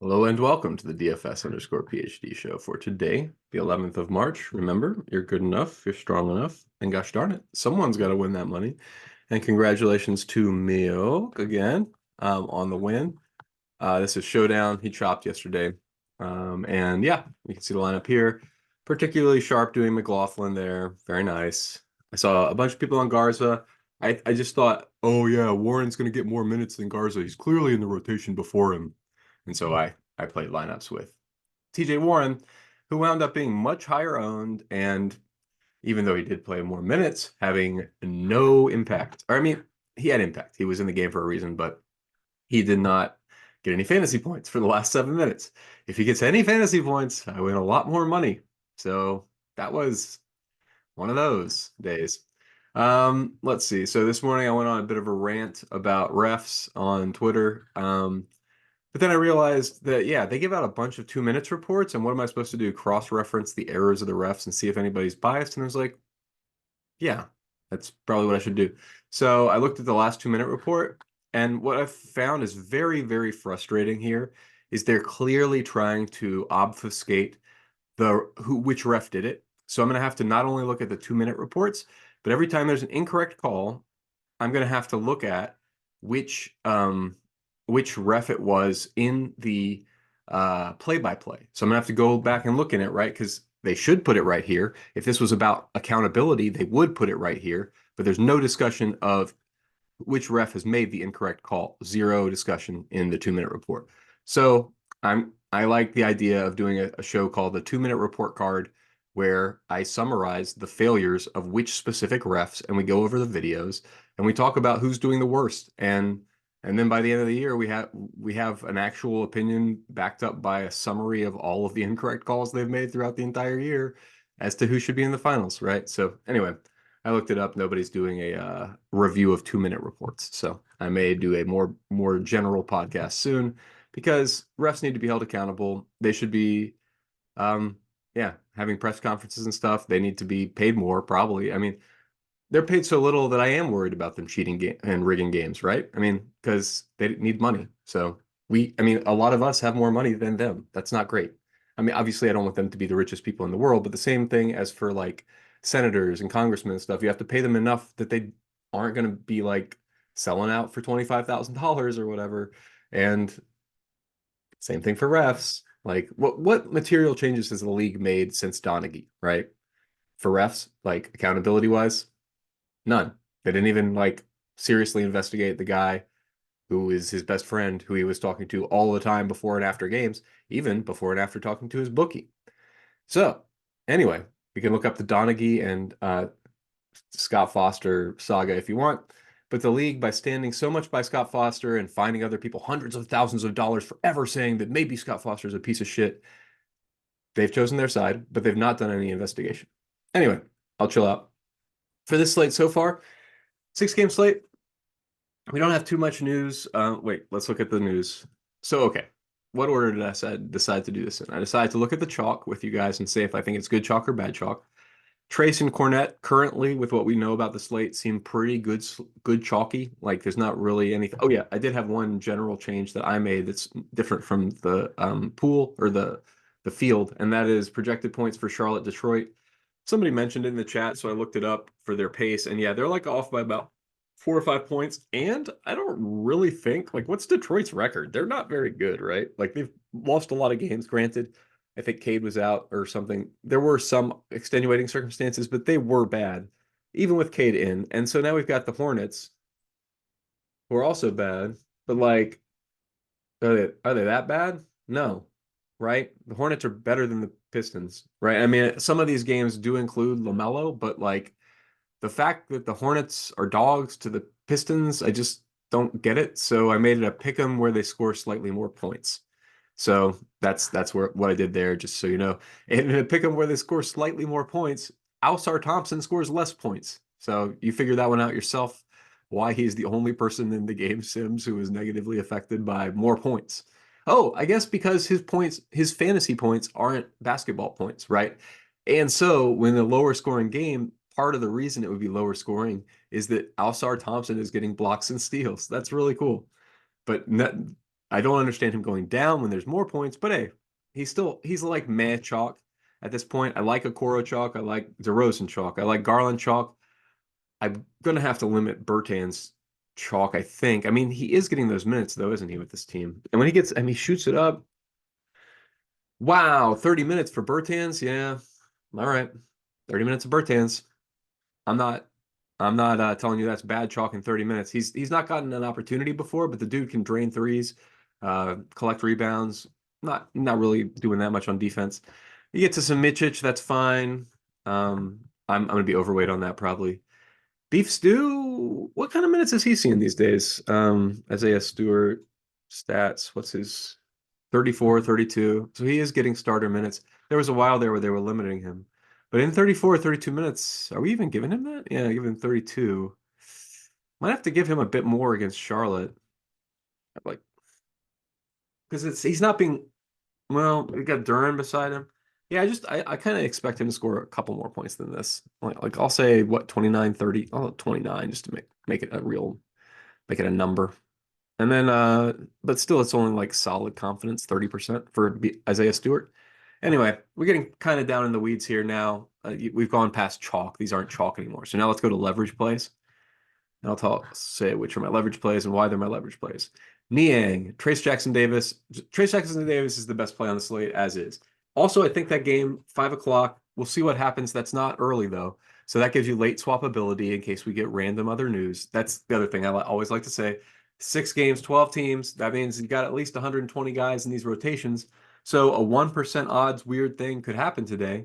Hello and welcome to the DFS_PhD show for today, the 11th of March. Remember, you're good enough, you're strong enough, and gosh darn it, someone's got to win that money. And congratulations to Milk again on the win. This is Showdown. He chopped yesterday. And yeah, you can see the lineup here. Particularly sharp doing McLaughlin there. Very nice. I saw a bunch of people on Garza. I just thought, oh yeah, Warren's going to get more minutes than Garza. He's clearly in the rotation before him. And so I played lineups with TJ Warren, who wound up being much higher owned, and even though he did play more minutes, having no impact. Or I mean, he had impact. He was in the game for a reason, but he did not get any fantasy points for the last 7 minutes. If he gets any fantasy points, I win a lot more money. So that was one of those days. Let's see. So this morning I went on a bit of a rant about refs on Twitter. But then I realized that, yeah, they give out a bunch of 2 minutes reports. And what am I supposed to do? Cross-reference the errors of the refs and see if anybody's biased? And I was like, yeah, that's probably what I should do. So I looked at the last 2 minute report. And what I've found is very, very frustrating here is they're clearly trying to obfuscate which ref did it. So I'm going to have to not only look at the 2 minute reports, but every time there's an incorrect call, I'm going to have to look at which ref it was in the play-by-play. So I'm gonna have to go back and look in it, right? Because they should put it right here. If this was about accountability, they would put it right here. But there's no discussion of which ref has made the incorrect call. Zero discussion in the 2 minute report. So I like the idea of doing a show called the 2 minute report card, where I summarize the failures of which specific refs, and we go over the videos and we talk about who's doing the worst. And then by the end of the year, we have an actual opinion backed up by a summary of all of the incorrect calls they've made throughout the entire year as to who should be in the finals, right? So anyway, I looked it up. Nobody's doing a review of 2 minute reports, so I may do a more general podcast soon because refs need to be held accountable. They should be, um, yeah, having press conferences and stuff. They need to be paid more, probably. I mean, they're paid so little that I am worried about them cheating and rigging games, right? I mean, because they need money. So I mean, a lot of us have more money than them. That's not great. I mean, obviously, I don't want them to be the richest people in the world, but the same thing as for like senators and congressmen and stuff, you have to pay them enough that they aren't going to be like selling out for $25,000 or whatever. And same thing for refs. Like, what material changes has the league made since Donaghy, right? For refs, like accountability wise, none. They didn't even like seriously investigate the guy who is his best friend, who he was talking to all the time before and after games, even before and after talking to his bookie. So, anyway, we can look up the Donaghy and Scott Foster saga if you want. But the league, by standing so much by Scott Foster and finding other people hundreds of thousands of dollars for ever saying that maybe Scott Foster is a piece of shit, they've chosen their side, but they've not done any investigation. Anyway, I'll chill out. For this slate so far, 6 game slate. We don't have too much news. Wait, let's look at the news. So, okay, what order did I decide to do this in? I decided to look at the chalk with you guys and say if I think it's good chalk or bad chalk. Trace and Cornette, currently, with what we know about the slate, seem pretty good chalky. Like, there's not really anything. Oh, yeah, I did have one general change that I made that's different from the pool or the field, and that is projected points for Charlotte, Detroit. Somebody mentioned it in the chat, so I looked it up for their pace, and yeah, they're like off by about 4 or 5 points. And I don't really think, like, what's Detroit's record? They're not very good, right? Like, they've lost a lot of games. Granted, I think Cade was out or something. There were some extenuating circumstances, but they were bad, even with Cade in. And so now we've got the Hornets, who are also bad. But like, are they that bad? No, right? The Hornets are better than the Pistons, right? I mean, some of these games do include LaMelo, but like the fact that the Hornets are dogs to the Pistons, I just don't get it. So I made it a pick 'em where they score slightly more points. So that's what I did there, just so you know. And in a pick 'em where they score slightly more points, Alsar Thompson scores less points. So you figure that one out yourself, why he's the only person in the game sims who is negatively affected by more points. Oh, I guess because his fantasy points aren't basketball points, right? And so when a lower scoring game, part of the reason it would be lower scoring is that Alsar Thompson is getting blocks and steals. That's really cool. But I don't understand him going down when there's more points, but hey, he's like meh chalk at this point. I like Okoro chalk. I like DeRozan chalk. I like Garland chalk. I'm gonna have to limit Bertans chalk, I think. I mean, he is getting those minutes though, isn't he, with this team? And when he gets, I mean, he shoots it up. Wow, 30 minutes for Bertans. Yeah. All right. 30 minutes of Bertans. I'm not I'm not telling you that's bad chalk in 30 minutes. He's not gotten an opportunity before, but the dude can drain threes, collect rebounds. Not really doing that much on defense. You get to some Micic, that's fine. I'm gonna be overweight on that probably. Beef Stew, what kind of minutes is he seeing these days? Isaiah Stewart stats, what's his 34, 32. So he is getting starter minutes. There was a while there where they were limiting him. But in 34, 32 minutes, are we even giving him that? Yeah, giving him 32. Might have to give him a bit more against Charlotte. Like, because he's not being, well, we got Duran beside him. Yeah, I kind of expect him to score a couple more points than this. Like I'll say what, 29, 30. I'll 29 just to make it a real, make it a number. And then but still it's only like solid confidence, 30% for Isaiah Stewart. Anyway, we're getting kind of down in the weeds here now. We've gone past chalk. These aren't chalk anymore. So now let's go to leverage plays. And say which are my leverage plays and why they're my leverage plays. Niang, Trace Jackson Davis. Trace Jackson Davis is the best play on the slate as is. Also, I think that game, 5 o'clock, we'll see what happens. That's not early though. So that gives you late swappability in case we get random other news. That's the other thing I always like to say. 6 games, 12 teams. That means you got at least 120 guys in these rotations. So a 1% odds weird thing could happen today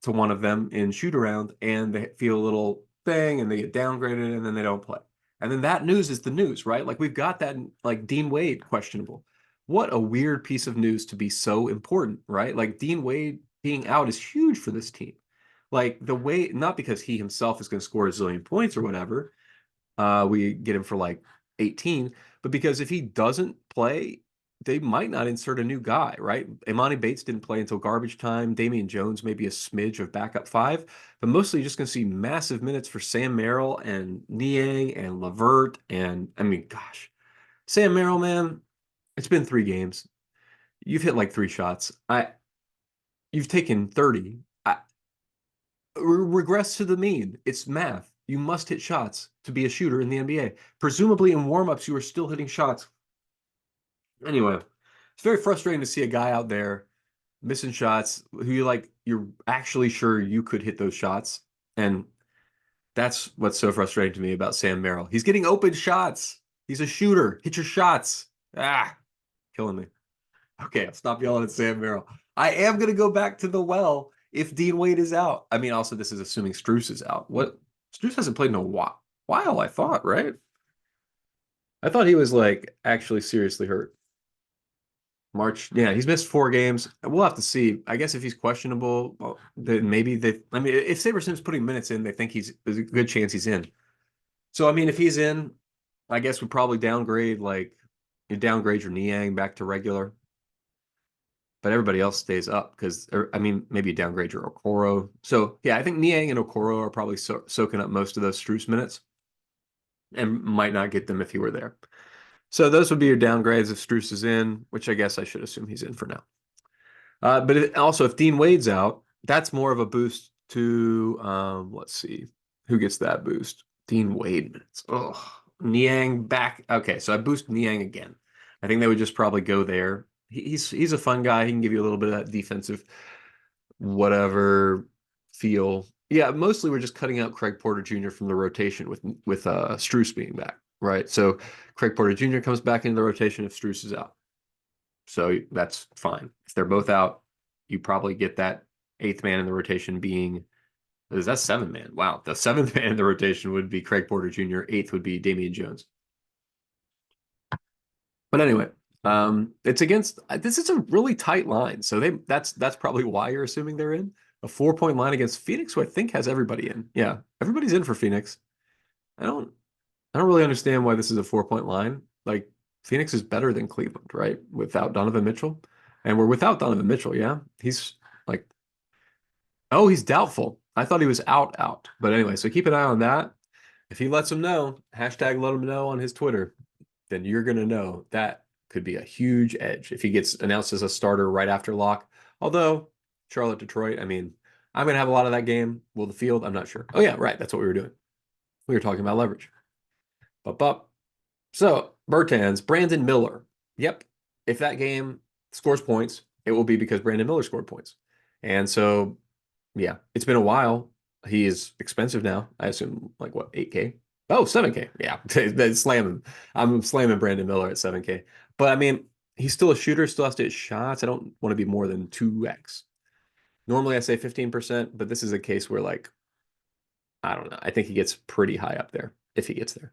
to one of them in shoot around and they feel a little thing and they get downgraded and then they don't play. And then that news is the news, right? Like we've got that like Dean Wade questionable. What a weird piece of news to be so important, right? Like Dean Wade being out is huge for this team. Like the way, not because he himself is going to score a zillion points or whatever, we get him for like 18. But because if he doesn't play, they might not insert a new guy, right? Imani Bates didn't play until garbage time. Damian Jones maybe a smidge of backup five, but mostly you're just going to see massive minutes for Sam Merrill and Niang and Levert. And I mean, gosh, Sam Merrill, man, it's been 3 games. You've hit like 3 shots. You've taken 30. Regress to the mean. It's math. You must hit shots to be a shooter in the NBA. Presumably in warmups, you were still hitting shots. Anyway, it's very frustrating to see a guy out there missing shots who you're actually sure you could hit those shots. And that's what's so frustrating to me about Sam Merrill. He's getting open shots. He's a shooter. Hit your shots. Killing me. Okay, I'll stop yelling at Sam Merrill. I am going to go back to the well if Dean Wade is out. I mean, also, this is assuming Strus is out. What? Strus hasn't played in a while, I thought, right? I thought he was like actually seriously hurt. March, yeah, he's missed 4 games. We'll have to see. I guess if he's questionable, well, then maybe they. I mean, if Sabersim's putting minutes in, they think there's a good chance he's in. So I mean, if he's in, I guess we probably downgrade you downgrade your Niang back to regular, but everybody else stays up because I mean, maybe you downgrade your Okoro. So yeah, I think Niang and Okoro are probably soaking up most of those Strus minutes, and might not get them if he were there. So those would be your downgrades if Strus is in, which I guess I should assume he's in for now. But also, if Dean Wade's out, that's more of a boost to, let's see, who gets that boost? Dean Wade minutes. Oh, Niang back. Okay, so I boost Niang again. I think they would just probably go there. He's a fun guy. He can give you a little bit of that defensive whatever feel. Yeah, mostly we're just cutting out Craig Porter Jr. from the rotation with Strus being back, right? So Craig Porter Jr. comes back into the rotation if Strus is out. So that's fine. If they're both out, you probably get that 8th man in the rotation being, is that 7th man? Wow. The 7th man in the rotation would be Craig Porter Jr. 8th would be Damian Jones. But anyway, it's against, this is a really tight line. So that's probably why you're assuming they're in. A 4-point line against Phoenix, who I think has everybody in. Yeah, everybody's in for Phoenix. I don't really understand why this is a 4-point line. Like Phoenix is better than Cleveland, right? Without Donovan Mitchell. And we're without Donovan Mitchell, yeah. He's like, oh, he's doubtful. I thought he was out. But anyway, so keep an eye on that. If he lets him know, hashtag let him know on his Twitter, then you're gonna know that could be a huge edge if he gets announced as a starter right after lock. Although Charlotte, Detroit, I mean, I'm going to have a lot of that game. Will the field? I'm not sure. Oh, yeah, right. That's what we were doing. We were talking about leverage. Up. So, Bertans, Brandon Miller. Yep. If that game scores points, it will be because Brandon Miller scored points. And so, yeah, it's been a while. He is expensive now. I assume like what, 8K? Oh, 7K. Yeah. Slamming. I'm slamming Brandon Miller at 7K. But I mean, he's still a shooter, still has to hit shots. I don't want to be more than 2x. Normally I say 15%, but this is a case where like, I don't know. I think he gets pretty high up there if he gets there.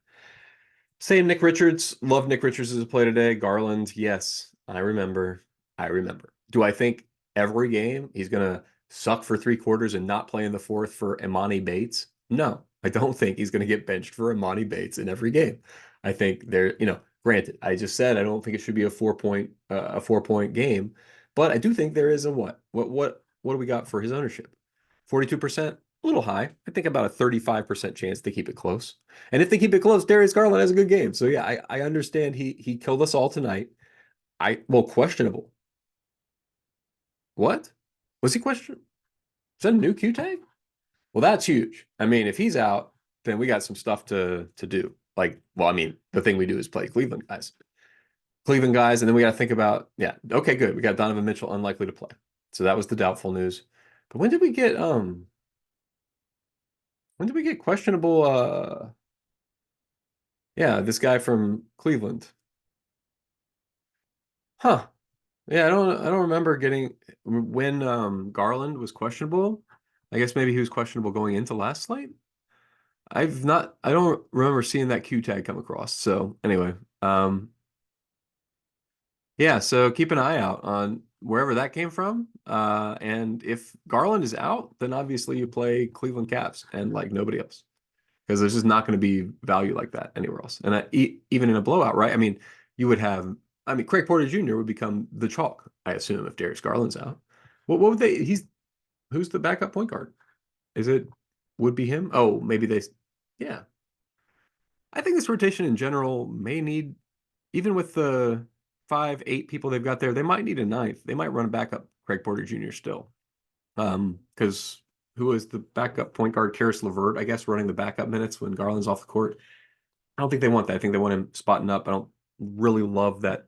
Same Nick Richards. Love Nick Richards as a play today. Garland, yes, I remember. I remember. Do I think every game he's going to suck for 3 quarters and not play in the fourth for Imani Bates? No, I don't think he's going to get benched for Imani Bates in every game. I think granted, I just said I don't think it should be a 4-point game, but I do think there is a what do we got for his ownership? 42%, a little high. I think about a 35% chance to keep it close. And if they keep it close, Darius Garland has a good game. So yeah, I understand he killed us all tonight. Questionable. What? Was he questionable? Is that a new Q tag? Well, that's huge. I mean, if he's out, then we got some stuff to do. Like, well, I mean, the thing we do is play Cleveland guys. Cleveland guys, and then we got to think about, yeah, okay, good. We got Donovan Mitchell unlikely to play. So that was the doubtful news. But when did we get questionable yeah, this guy from Cleveland? Huh. Yeah, I don't remember getting when Garland was questionable. I guess maybe he was questionable going into last slate. I don't remember seeing that Q tag come across. So anyway, yeah, so keep an eye out on wherever that came from. And if Garland is out, then obviously you play Cleveland Cavs and like nobody else. Because there's just not going to be value like that anywhere else. And even in a blowout, right? I mean, you would have, I mean, Craig Porter Jr. would become the chalk, I assume, if Darius Garland's out. What would they, who's the backup point guard? Would be him? Oh, maybe yeah. I think this rotation in general may need, even with the 5, 8 people they've got there, they might need a ninth. They might run a backup Craig Porter Jr. still. Because who is the backup point guard? Karis Levert, I guess, running the backup minutes when Garland's off the court. I don't think they want that. I think they want him spotting up. I don't really love that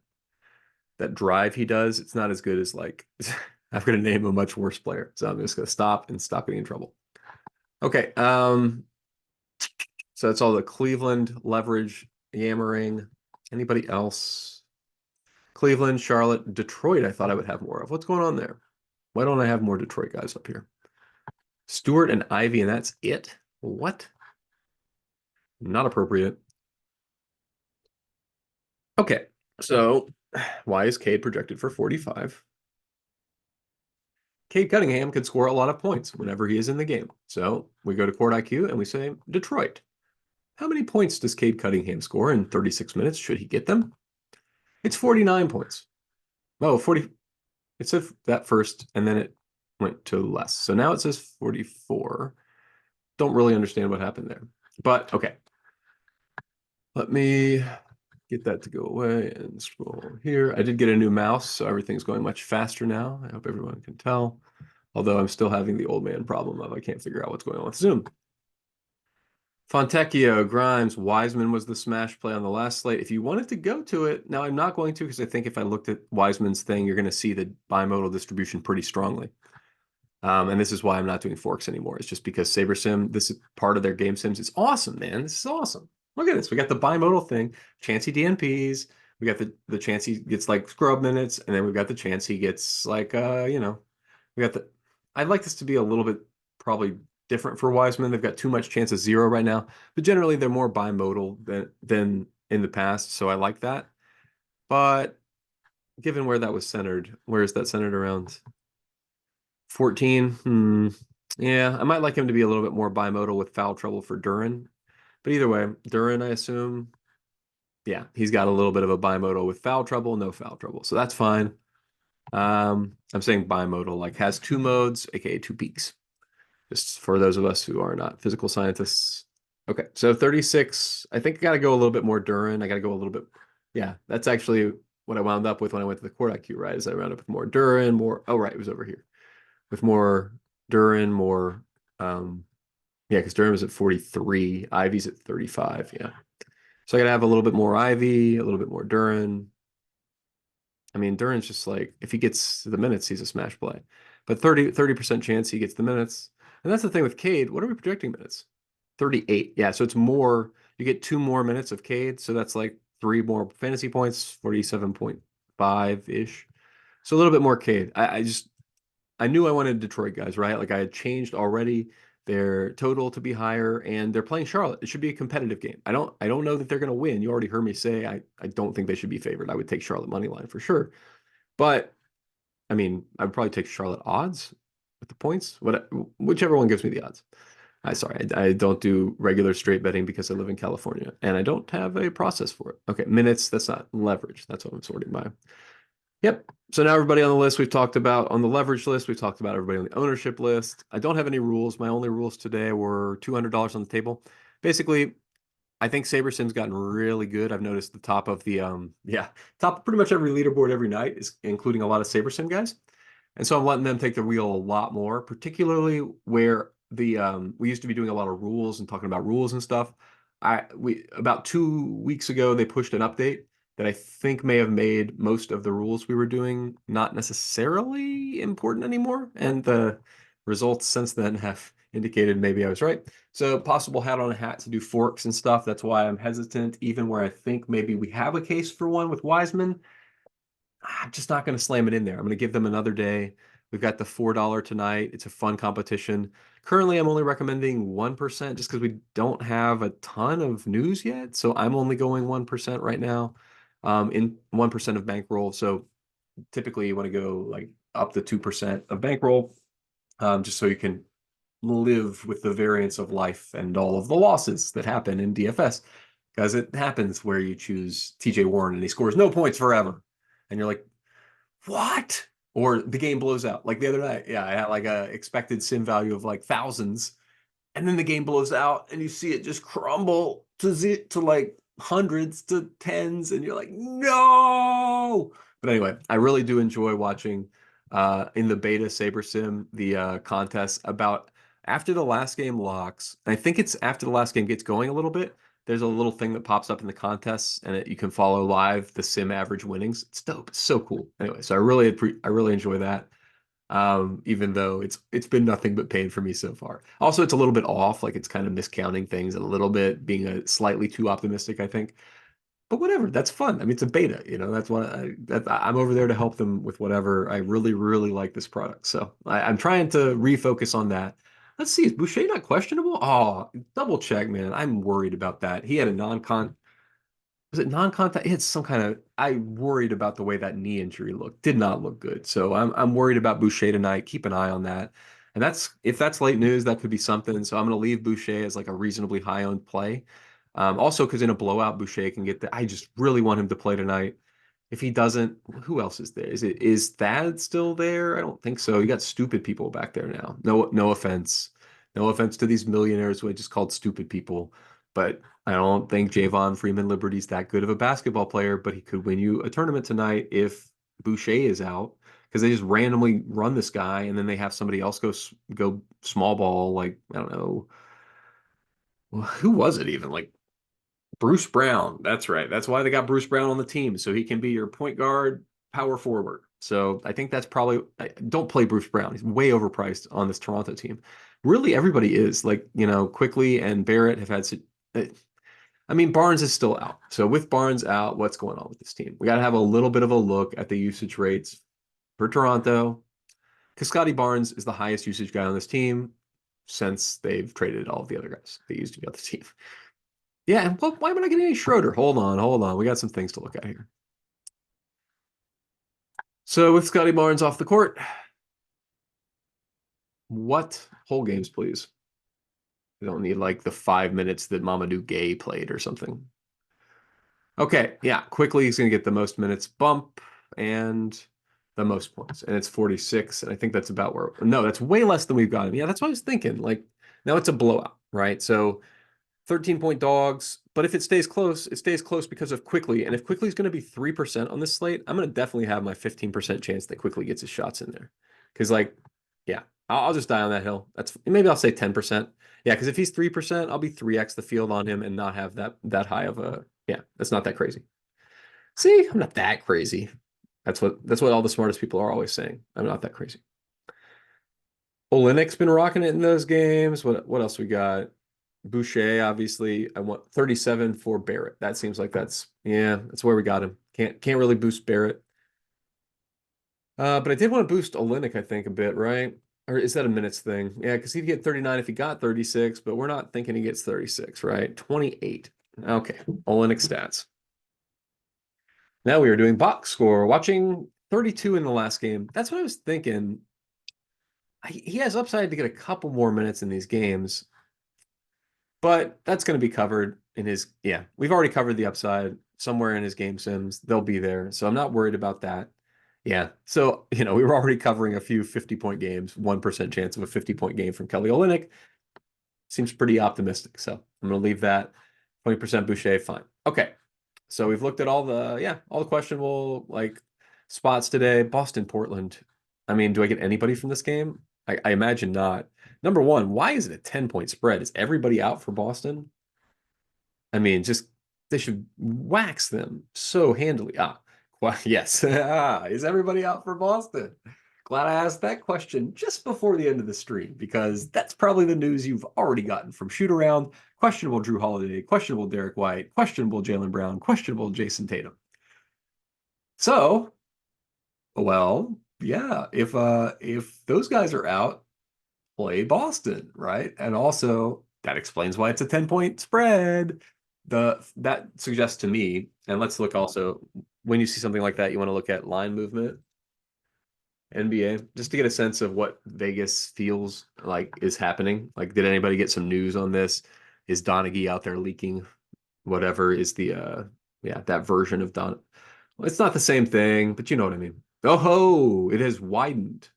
drive he does. It's not as good as like I'm going to name a much worse player. So I'm just going to stop getting in trouble. Okay. So that's all the Cleveland leverage yammering. Anybody else? Cleveland, Charlotte, Detroit. I thought I would have more of. What's going on there? Why don't I have more Detroit guys up here? Stewart and Ivey, and that's it? What? Not appropriate. Okay, so why is Cade projected for 45? Cade Cunningham could score a lot of points whenever he is in the game. So we go to Court IQ and we say, Detroit. How many points does Cade Cunningham score in 36 minutes? Should he get them? It's 49 points. Oh, 40. It said that first, and then it went to less. So now it says 44. Don't really understand what happened there. But okay. Let me get that to go away and scroll here. I did get a new mouse, so everything's going much faster now. I hope everyone can tell. Although I'm still having the old man problem of I can't figure out what's going on with Zoom. Fontecchio, Grimes, Wiseman was the smash play on the last slate. If you wanted to go to it, now I'm not going to because I think if I looked at Wiseman's thing, you're going to see the bimodal distribution pretty strongly. And this is why I'm not doing forks anymore. It's just because SaberSim, this is part of their game sims. It's awesome, man. This is awesome. Look at this. We got the bimodal thing, chance he DNPs. We got the chance he gets like scrub minutes, and then we've got the chance he gets like we got the I'd like this to be a little bit probably different for Wiseman. They've got too much chance of 0 right now, but generally they're more bimodal than in the past. So I like that. But given where that was centered, where is that centered around? 14. Yeah, I might like him to be a little bit more bimodal with foul trouble for Duran. But either way, Duran, I assume, yeah, he's got a little bit of a bimodal with foul trouble, no foul trouble. So that's fine. I'm saying bimodal, like has 2 modes, aka 2 peaks. Just for those of us who are not physical scientists. Okay, so 36. I think I got to go a little bit more Duran. I got to go a little bit. Yeah, that's actually what I wound up with when I went to the court IQ, right? Is I wound up with more Duran, more, oh, right, it was over here. With more Duran, more, yeah, because Durham is at 43, Ivey's at 35. Yeah. So I gotta have a little bit more Ivey, a little bit more Duran. I mean, Duran's just like if he gets the minutes, he's a smash play. But 30% chance he gets the minutes. And that's the thing with Cade. What are we projecting minutes? 38. Yeah, so it's more, you get 2 more minutes of Cade, so that's like 3 more fantasy points, 47.5-ish. So a little bit more Cade. I knew I wanted Detroit guys, right? Like I had changed already their total to be higher, and they're playing Charlotte. It should be a competitive game. I don't know that they're going to win. You already heard me say I don't think they should be favored. I would take Charlotte money line for sure. But I mean, I would probably take Charlotte odds with the points. Whichever one gives me the odds. I don't do regular straight betting because I live in California and I don't have a process for it. Okay, minutes, that's not leverage. That's what I'm sorting by. Yep. So now everybody on the list we've talked about on the leverage list, we've talked about everybody on the ownership list. I don't have any rules. My only rules today were $200 on the table. Basically, I think SaberSim's gotten really good. I've noticed the top of the top of pretty much every leaderboard every night is including a lot of SaberSim guys. And so I'm letting them take the wheel a lot more, particularly where the we used to be doing a lot of rules and talking about rules and stuff. We about 2 weeks ago they pushed an update that I think may have made most of the rules we were doing not necessarily important anymore. And the results since then have indicated maybe I was right. So possible hat on a hat to do forks and stuff. That's why I'm hesitant, even where I think maybe we have a case for one with Wiseman. I'm just not going to slam it in there. I'm going to give them another day. We've got the $4 tonight. It's a fun competition. Currently, I'm only recommending 1% just because we don't have a ton of news yet. So I'm only going 1% right now, in 1% of bankroll. So typically you want to go like up to 2% of bankroll, just so you can live with the variance of life and all of the losses that happen in DFS. Because it happens where you choose TJ Warren and he scores no points forever. And you're like, what? Or the game blows out. Like the other night, yeah, I had like a expected sim value of like thousands, and then the game blows out, and you see it just crumble to like hundreds to tens, and you're like, no. But anyway, I really do enjoy watching in the beta Saber Sim the contest about after the last game locks. I think it's after the last game gets going a little bit. There's a little thing that pops up in the contests, and you can follow live the sim average winnings. It's dope. It's so cool. Anyway, so I really enjoy that. Even though it's been nothing but pain for me so far. Also, it's a little bit off, like it's kind of miscounting things a little bit, being a slightly too optimistic, I think. But whatever, that's fun. I mean, it's a beta, that's what I'm over there to help them with whatever. I really, really like this product. So I'm trying to refocus on that. Let's see, is Boucher not questionable? Oh, double check, man. I'm worried about that. He had a non-con was it non-contact? He had some kind of. I worried about the way that knee injury looked. Did not look good. So I'm worried about Boucher tonight. Keep an eye on that. And that's if that's late news, that could be something. So I'm going to leave Boucher as like a reasonably high owned play. Also, because in a blowout, Boucher can get the. I just really want him to play tonight. If he doesn't, who else is there? Is Thad still there? I don't think so. You got stupid people back there now. No offense. No offense to these millionaires who I just called stupid people. But I don't think Javon Freeman Liberty's that good of a basketball player, but he could win you a tournament tonight if Boucher is out. Because they just randomly run this guy and then they have somebody else go small ball, like, I don't know. Well, who was it even? Like Bruce Brown. That's right. That's why they got Bruce Brown on the team, so he can be your point guard, power forward. So I think that's probably don't play Bruce Brown. He's way overpriced on this Toronto team. Really, everybody is like, Quickly and Barrett have had. I mean, Barnes is still out. So with Barnes out, what's going on with this team? We got to have a little bit of a look at the usage rates for Toronto, because Scotty Barnes is the highest usage guy on this team since they've traded all of the other guys they used to be on the team. Yeah, and why am I not getting any Schroeder? Hold on. We got some things to look at here. So with Scotty Barnes off the court, what whole games, please? We don't need like the 5 minutes that Mamadou Gay played or something. Okay, yeah, quickly he's going to get the most minutes bump and the most points, and it's 46, and I think that's about where. No, that's way less than we've got him. Yeah, that's what I was thinking. Like now it's a blowout, right? So 13-point dogs. But if it stays close, it stays close because of Quickly. And if Quickly's going to be 3% on this slate, I'm going to definitely have my 15% chance that Quickly gets his shots in there. Because, like, yeah, I'll just die on that hill. That's maybe I'll say 10%. Yeah, because if he's 3%, I'll be 3x the field on him and not have that high of a, yeah, that's not that crazy. See, I'm not that crazy. That's what all the smartest people are always saying. I'm not that crazy. Olynyk's been rocking it in those games. What else we got? Boucher, obviously. I want 37 for Barrett. That seems like that's where we got him. Can't really boost Barrett. But I did want to boost Olynyk, I think, a bit, right? Or is that a minutes thing? Yeah, because he'd get 39 if he got 36, but we're not thinking he gets 36, right? 28. Okay, Olynyk stats. Now we are doing box score, watching 32 in the last game. That's what I was thinking. He has upside to get a couple more minutes in these games, but that's going to be covered in his. Yeah, we've already covered the upside somewhere in his game sims. They'll be there. So I'm not worried about that. Yeah. So, we were already covering a few 50-point games, 1% chance of a 50-point game from Kelly Olynyk. Seems pretty optimistic. So I'm going to leave that 20% Boucher. Fine. Okay. So we've looked at all the questionable spots today. Boston, Portland. I mean, do I get anybody from this game? I imagine not. Number one, why is it a 10-point spread? Is everybody out for Boston? I mean, just they should wax them so handily. Yes. Is everybody out for Boston? Glad I asked that question just before the end of the stream because that's probably the news you've already gotten from Shoot Around. Questionable Drew Holiday, questionable Derek White, questionable Jaylen Brown, questionable Jason Tatum. So, well, yeah, if those guys are out, play Boston, right? And also that explains why it's a 10-point spread. That suggests to me, and let's look also when you see something like that, you want to look at line movement, NBA, just to get a sense of what Vegas feels like is happening. Like, did anybody get some news on this? Is Donaghy out there leaking whatever is that version of Don? Well, it's not the same thing, but you know what I mean. Oh ho, it has widened.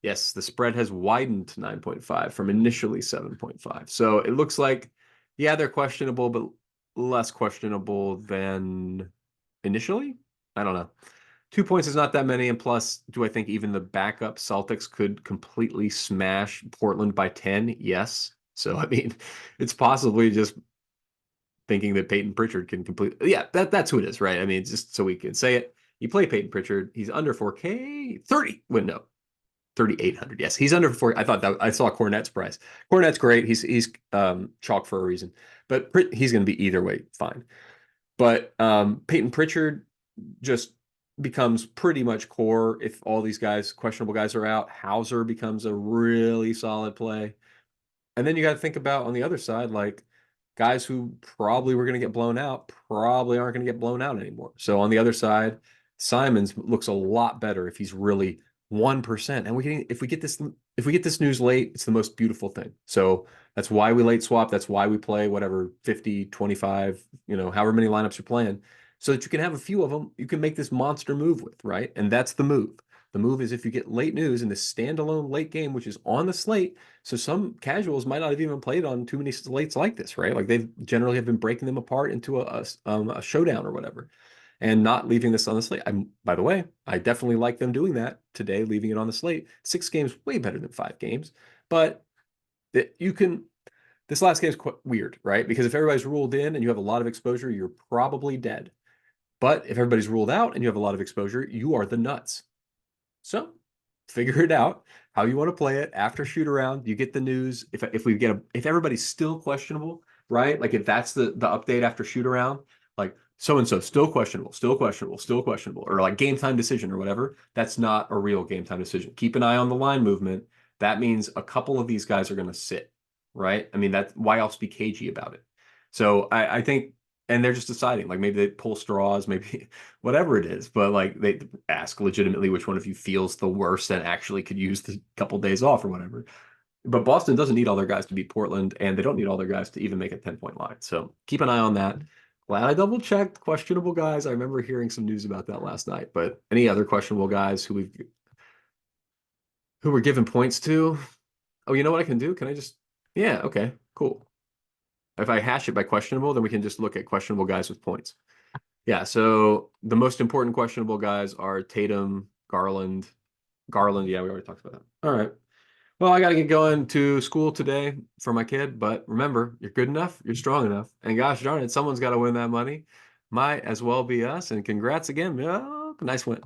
Yes, the spread has widened to 9.5 from initially 7.5. So it looks like, yeah, they're questionable, but less questionable than initially. I don't know. 2 points is not that many. And plus, do I think even the backup Celtics could completely smash Portland by 10? Yes. So, I mean, it's possibly just thinking that Peyton Pritchard can complete. Yeah, that's who it is, right? I mean, just so we can say it. You play Peyton Pritchard. He's under 4K, 30 window. 3,800. Yes, he's under 4. I thought that I saw Cornette's price. Cornette's great. He's chalk for a reason, but he's going to be either way fine. But Peyton Pritchard just becomes pretty much core if all these questionable guys are out. Hauser becomes a really solid play. And then you got to think about on the other side, like guys who probably were going to get blown out probably aren't going to get blown out anymore. So on the other side, Simons looks a lot better if he's really 1%. And if we get this news late, it's the most beautiful thing. So that's why we late swap. That's why we play whatever 50, 25, however many lineups you're playing, so that you can have a few of them you can make this monster move with, right? And that's the move. The move is if you get late news in this standalone late game, which is on the slate. So some casuals might not have even played on too many slates like this, right? Like they generally have been breaking them apart into a showdown or whatever, and not leaving this on the slate. By the way, I definitely like them doing that today, leaving it on the slate. 6 games, way better than 5 games. But this last game is quite weird, right? Because if everybody's ruled in and you have a lot of exposure, you're probably dead. But if everybody's ruled out and you have a lot of exposure, you are the nuts. So figure it out how you want to play it after shoot around. You get the news. If everybody's still questionable, right? Like if that's the update after shoot around, like so and so still questionable, or like game time decision or whatever. That's not a real game time decision. Keep an eye on the line movement. That means a couple of these guys are going to sit, right? I mean, why else be cagey about it? So I think, and they're just deciding, like maybe they pull straws, maybe whatever it is, but like they ask legitimately which one of you feels the worst and actually could use the couple days off or whatever. But Boston doesn't need all their guys to beat Portland, and they don't need all their guys to even make a 10-point line. So keep an eye on that. Glad I double checked questionable guys. I remember hearing some news about that last night. But any other questionable guys who we're giving points to? Oh, you know what I can do? Can I just? Yeah. Okay. Cool. if I hash it by questionable, then we can just look at questionable guys with points. Yeah, so the most important questionable guys are Tatum, Garland. Garland, yeah, we already talked about that. All right. Well, I got to get going to school today for my kid, but remember, you're good enough, you're strong enough, and gosh darn it, someone's got to win that money. Might as well be us, and congrats again. Oh, nice win.